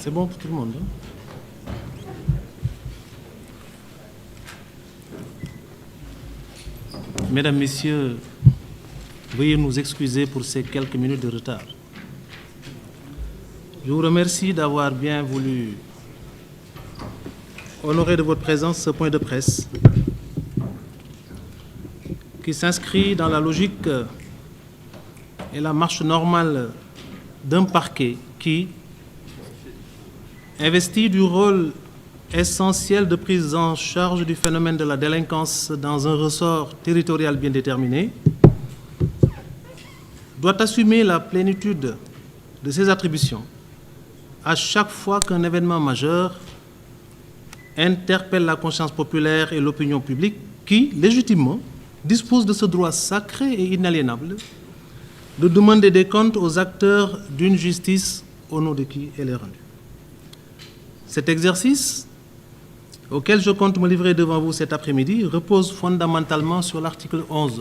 C'est bon pour tout le monde, hein? Mesdames, Messieurs, veuillez nous excuser pour ces quelques minutes de retard. Je vous remercie d'avoir bien voulu honorer de votre présence ce point de presse qui s'inscrit dans la logique et la marche normale d'un parquet qui, investi du rôle essentiel de prise en charge du phénomène de la délinquance dans un ressort territorial bien déterminé, doit assumer la plénitude de ses attributions à chaque fois qu'un événement majeur interpelle la conscience populaire et l'opinion publique qui, légitimement, dispose de ce droit sacré et inaliénable de demander des comptes aux acteurs d'une justice au nom de qui elle est rendue. Cet exercice, auquel je compte me livrer devant vous cet après-midi, repose fondamentalement sur l'article 11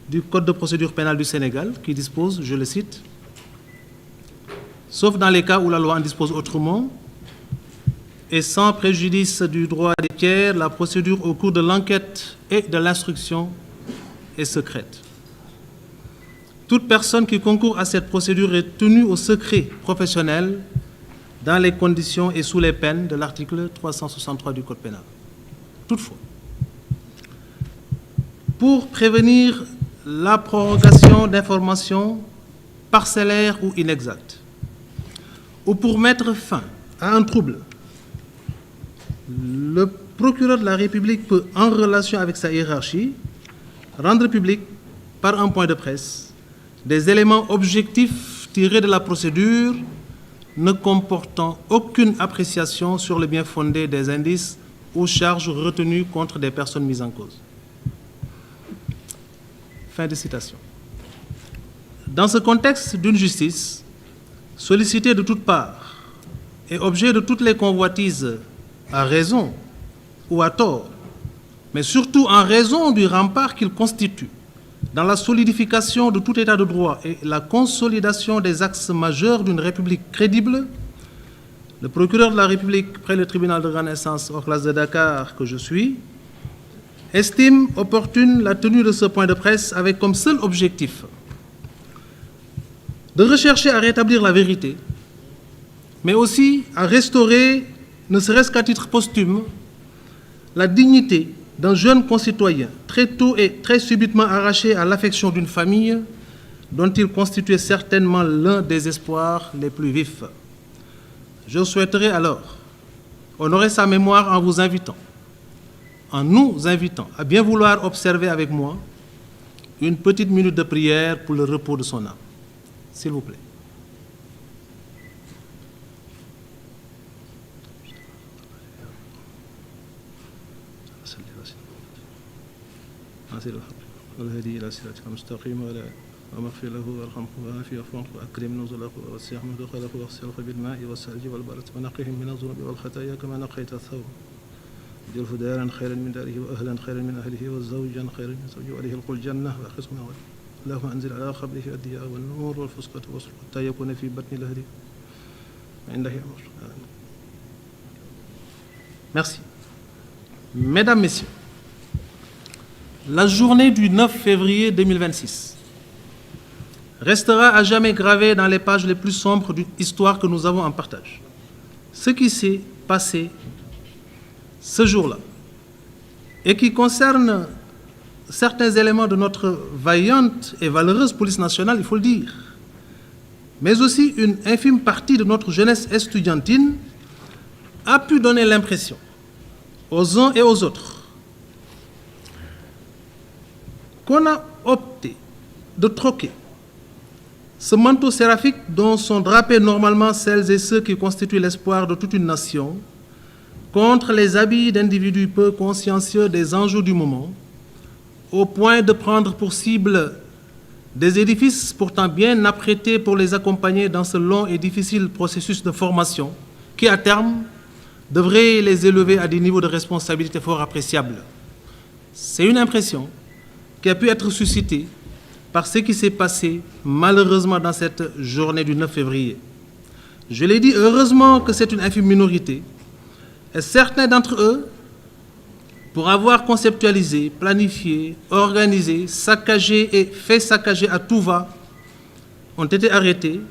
du Code de procédure pénale du Sénégal, qui dispose, je le cite, « Sauf dans les cas où la loi en dispose autrement, et sans préjudice du droit des tiers, la procédure au cours de l'enquête et de l'instruction est secrète. Toute personne qui concourt à cette procédure est tenue au secret professionnel dans les conditions et sous les peines de l'article 363 du Code pénal. Toutefois, pour prévenir la prorogation d'informations parcellaires ou inexactes, ou pour mettre fin à un trouble, le procureur de la République peut, en relation avec sa hiérarchie, rendre public, par un point de presse, des éléments objectifs tirés de la procédure ne comportant aucune appréciation sur le bien fondé des indices ou charges retenues contre des personnes mises en cause. » Fin de citation. Dans ce contexte d'une justice sollicitée de toutes parts et objet de toutes les convoitises à raison ou à tort, mais surtout en raison du rempart qu'il constitue dans la solidification de tout état de droit et la consolidation des axes majeurs d'une République crédible, le procureur de la République près le tribunal de grande instance hors classe de Dakar que je suis, estime opportune la tenue de ce point de presse avec comme seul objectif de rechercher à rétablir la vérité, mais aussi à restaurer, ne serait-ce qu'à titre posthume, la dignité d'un jeune concitoyen très tôt et très subitement arraché à l'affection d'une famille dont il constituait certainement l'un des espoirs les plus vifs. Je souhaiterais alors honorer sa mémoire en vous invitant, en nous invitant à bien vouloir observer avec moi une petite minute de prière pour le repos de son âme. S'il vous plaît. والهدي إلى صراطك المستقيم ومغفر له وارحمه وعافيه واعف وأكرم نزله ووسع مدخله واغسله بالماء والثلج والبرد ونقهم من الذنوب والخطايا كما نقيت الثوب اجعله دارا خيرا من داره وأهلا خيرا من أهله وزوجا خيرا من زوجه وأهله القل الجنة وأخذنا اللهم أنزل على قبره الضياء والنور والفسقة والصلح حتى يكون في بطن الهدي عنده أمر. Merci. Mesdames, Messieurs, la journée du 9 février 2026 restera à jamais gravée dans les pages les plus sombres d'une histoire que nous avons en partage. Ce qui s'est passé ce jour-là et qui concerne certains éléments de notre vaillante et valeureuse police nationale, il faut le dire, mais aussi une infime partie de notre jeunesse estudiantine, a pu donner l'impression aux uns et aux autres qu'on a opté de troquer ce manteau séraphique dont sont drapés normalement celles et ceux qui constituent l'espoir de toute une nation contre les habits d'individus peu consciencieux des enjeux du moment, au point de prendre pour cible des édifices pourtant bien apprêtés pour les accompagner dans ce long et difficile processus de formation qui, à terme, devrait les élever à des niveaux de responsabilité fort appréciables. C'est une impression qui a pu être suscitée par ce qui s'est passé malheureusement dans cette journée du 9 février. Je l'ai dit, heureusement que c'est une infime minorité, et certains d'entre eux, pour avoir conceptualisé, planifié, organisé, saccagé et fait saccager à tout va, ont été arrêtés,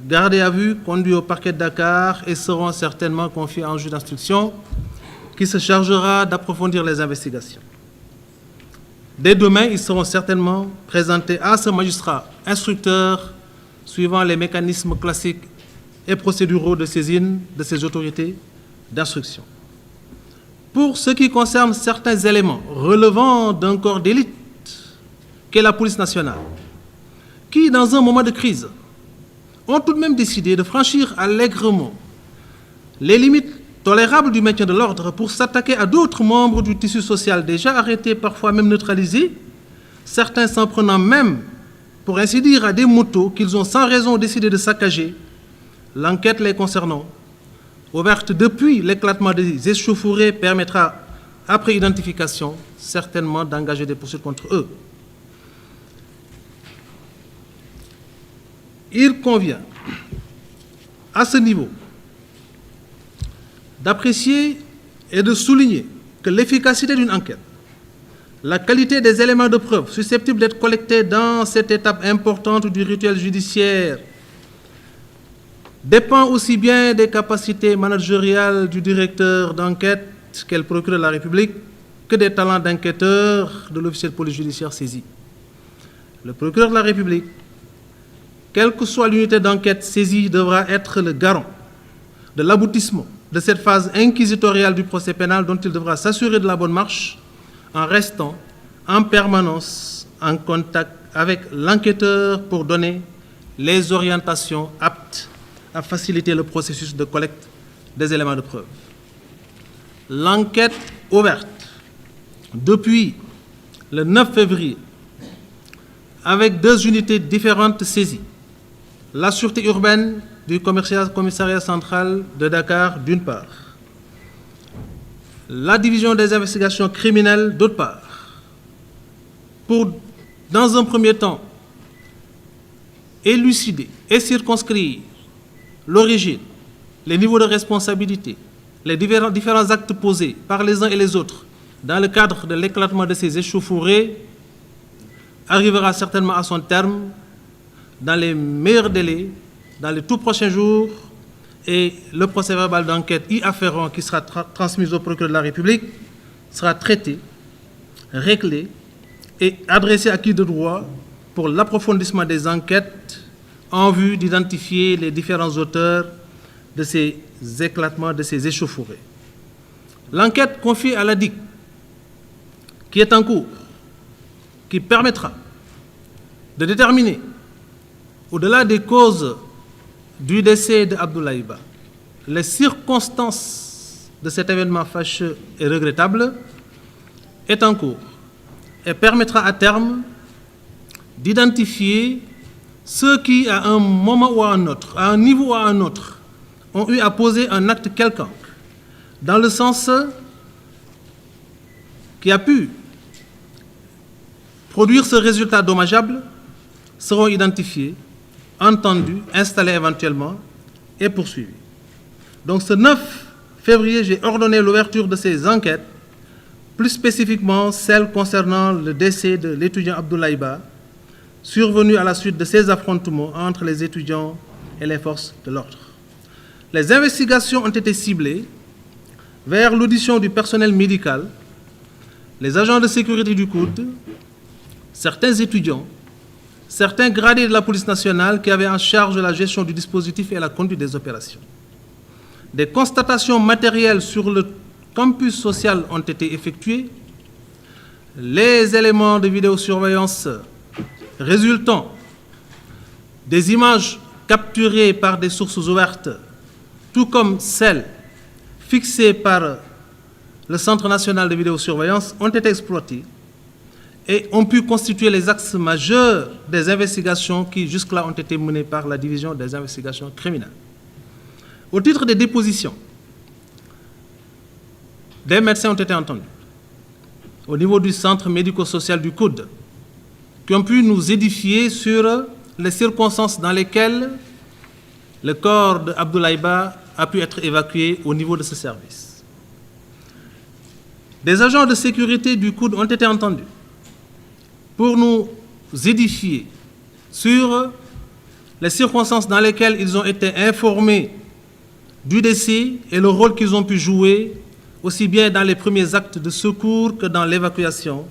gardés à vue, conduits au parquet de Dakar et seront certainement confiés à un juge d'instruction qui se chargera d'approfondir les investigations. Dès demain, ils seront certainement présentés à ce magistrat instructeur suivant les mécanismes classiques et procéduraux de saisine de ces autorités d'instruction. Pour ce qui concerne certains éléments relevant d'un corps d'élite qu'est la police nationale, qui, dans un moment de crise, ont tout de même décidé de franchir allègrement les limites tolérables du maintien de l'ordre pour s'attaquer à d'autres membres du tissu social déjà arrêtés, parfois même neutralisés, certains s'en prenant même, pour ainsi dire, à des motos qu'ils ont sans raison décidé de saccager. L'enquête les concernant, ouverte depuis l'éclatement des échauffourées, permettra, après identification, certainement d'engager des poursuites contre eux. Il convient, à ce niveau, d'apprécier et de souligner que l'efficacité d'une enquête, la qualité des éléments de preuve susceptibles d'être collectés dans cette étape importante du rituel judiciaire dépend aussi bien des capacités managériales du directeur d'enquête qu'est le procureur de la République que des talents d'enquêteur de l'officier de police judiciaire saisi. Le procureur de la République, quelle que soit l'unité d'enquête saisie, devra être le garant de l'aboutissement de cette phase inquisitoriale du procès pénal dont il devra s'assurer de la bonne marche en restant en permanence en contact avec l'enquêteur pour donner les orientations aptes à faciliter le processus de collecte des éléments de preuve. L'enquête ouverte depuis le 9 février avec 2 unités différentes saisies, la sûreté urbaine du commissariat central de Dakar d'une part, la division des investigations criminelles d'autre part, pour, dans un premier temps, élucider et circonscrire l'origine, les niveaux de responsabilité, les différents actes posés par les uns et les autres dans le cadre de l'éclatement de ces échauffourées, arrivera certainement à son terme dans les meilleurs délais, dans les tout prochains jours, et le procès-verbal d'enquête y afférent qui sera transmis au procureur de la République sera traité, réglé et adressé à qui de droit pour l'approfondissement des enquêtes en vue d'identifier les différents auteurs de ces éclatements, de ces échauffourées. L'enquête confiée à la DIC, qui est en cours, qui permettra de déterminer, au-delà des causes du décès d'Abdoulaye Ba, les circonstances de cet événement fâcheux et regrettable, est en cours et permettra à terme d'identifier ceux qui, à un moment ou à un autre, à un niveau ou à un autre, ont eu à poser un acte quelconque, dans le sens qui a pu produire ce résultat dommageable, seront identifiés, entendus, installés éventuellement et poursuivis. Donc ce 9 février, j'ai ordonné l'ouverture de ces enquêtes, plus spécifiquement celles concernant le décès de l'étudiant Abdoulaye Ba, survenu à la suite de ces affrontements entre les étudiants et les forces de l'ordre. Les investigations ont été ciblées vers l'audition du personnel médical, les agents de sécurité du COUD, certains étudiants, certains gradés de la police nationale qui avaient en charge la gestion du dispositif et la conduite des opérations. Des constatations matérielles sur le campus social ont été effectuées. Les éléments de vidéosurveillance résultant des images capturées par des sources ouvertes, tout comme celles fixées par le Centre national de vidéosurveillance, ont été exploités et ont pu constituer les axes majeurs des investigations qui jusque-là ont été menées par la division des investigations criminelles. Au titre des dépositions, des médecins ont été entendus au niveau du centre médico-social du COUD, qui ont pu nous édifier sur les circonstances dans lesquelles le corps d'Abdoulaye Ba a pu être évacué au niveau de ce service. Des agents de sécurité du COUD ont été entendus pour nous édifier sur les circonstances dans lesquelles ils ont été informés du décès et le rôle qu'ils ont pu jouer, aussi bien dans les premiers actes de secours que dans l'évacuation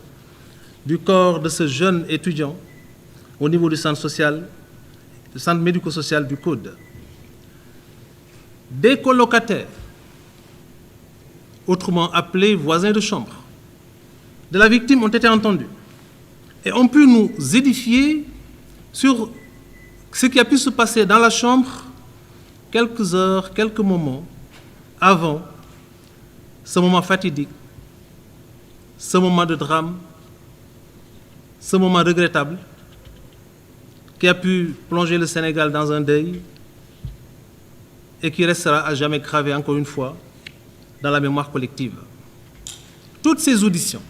du corps de ce jeune étudiant au niveau du centre médico-social du COUD. Des colocataires, autrement appelés voisins de chambre, de la victime ont été entendus et ont pu nous édifier sur ce qui a pu se passer dans la chambre quelques heures, quelques moments avant ce moment fatidique, ce moment de drame, ce moment regrettable qui a pu plonger le Sénégal dans un deuil et qui restera à jamais gravé, encore une fois, dans la mémoire collective. Toutes ces auditions,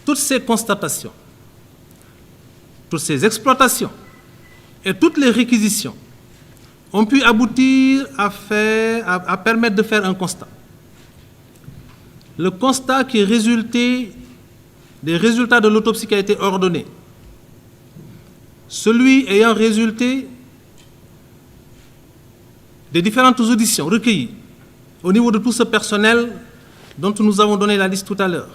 toutes ces constatations, toutes ces exploitations et toutes les réquisitions ont pu aboutir à permettre de faire un constat. Le constat qui est résulté des résultats de l'autopsie qui a été ordonnée, celui ayant résulté des différentes auditions recueillies au niveau de tout ce personnel dont nous avons donné la liste tout à l'heure.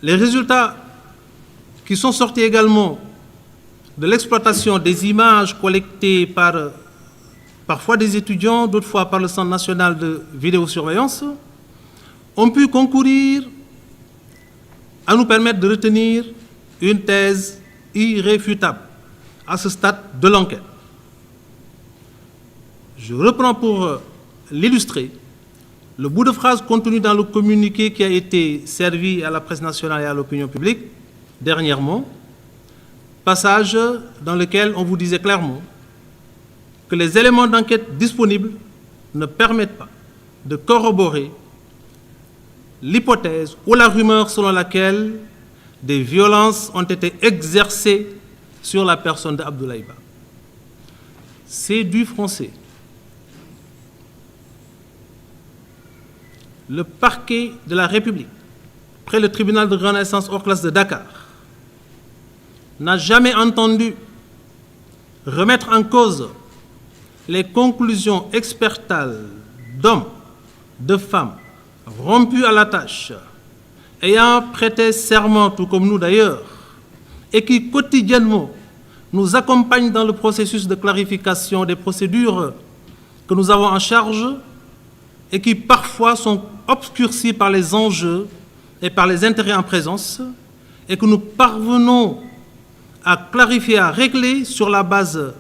Les résultats qui sont sortis également de l'exploitation des images collectées par parfois des étudiants, d'autres fois par le Centre national de vidéosurveillance, ont pu concourir à nous permettre de retenir une thèse irréfutable à ce stade de l'enquête. Je reprends pour l'illustrer le bout de phrase contenu dans le communiqué qui a été servi à la presse nationale et à l'opinion publique dernièrement, passage dans lequel on vous disait clairement que les éléments d'enquête disponibles ne permettent pas de corroborer l'hypothèse ou la rumeur selon laquelle des violences ont été exercées sur la personne d'Abdoulaye Ba. C'est du français. Le parquet de la République, près le tribunal de grande instance hors classe de Dakar, n'a jamais entendu remettre en cause les conclusions expertales d'hommes, de femmes, rompus à la tâche, ayant prêté serment, tout comme nous d'ailleurs, et qui quotidiennement nous accompagnent dans le processus de clarification des procédures que nous avons en charge et qui parfois sont obscurcis par les enjeux et par les intérêts en présence, et que nous parvenons à clarifier, à régler sur la base